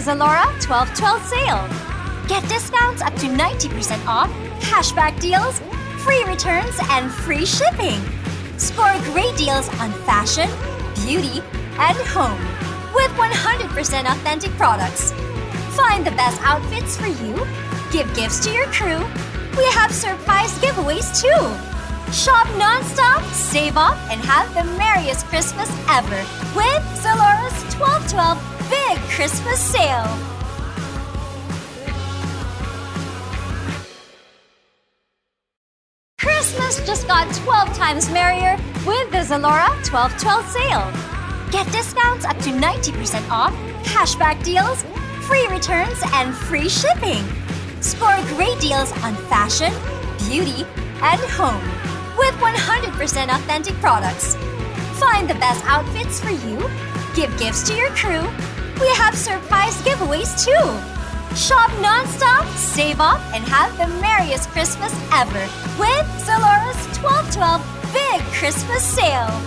ZALORA 12.12 sale. Get discounts up to 90% off, cashback deals, free returns, and free shipping. Score great deals on fashion, beauty, and home with 100% authentic products. Find the best outfits for you, give gifts to your crew. We have surprise giveaways too. Shop non-stop, save up, and have the merriest Christmas ever with ZALORA's 12.12 Big Christmas Sale. Christmas just got 12 times merrier with the ZALORA 12.12 sale. Get discounts up to 90% off, cashback deals, free returns, and free shipping. Score great deals on fashion, beauty, and home with 100% authentic products. Find the best outfits for you, give gifts to your crew. We have surprise giveaways too. Shop non-stop, save up, and have the merriest Christmas ever with ZALORA's 12.12 Big Christmas Sale.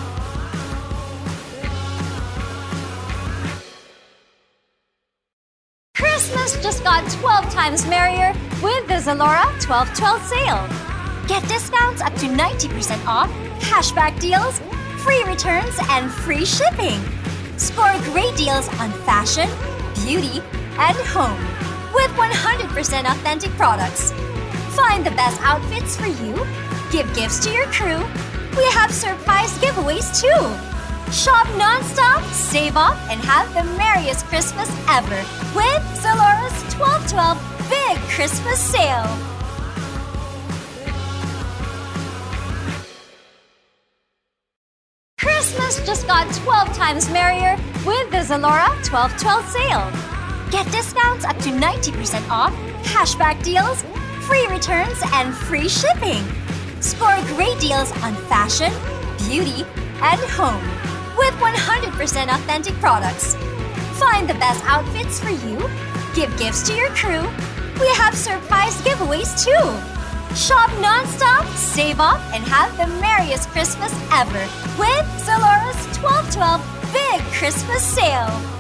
Christmas just got 12 times merrier with the ZALORA 12.12 sale. Get discounts up to 90% off, cashback deals, free returns, and free shipping. Score great deals on fashion, beauty, and home with 100% authentic products. Find the best outfits for you, give gifts to your crew. We have surprise giveaways too. Shop non-stop, save up, and have the merriest Christmas ever with ZALORA's 12.12 Big Christmas Sale. Christmas just got 12 times merrier with the ZALORA 12.12 sale. Get discounts up to 90% off, cashback deals, free returns, and free shipping. Score great deals on fashion, beauty, and home with 100% authentic products. Find the best outfits for you, give gifts to your crew. We have surprise giveaways too. Shop non-stop, save up, and have the merriest Christmas ever with ZALORA's 12.12 Big Christmas Sale.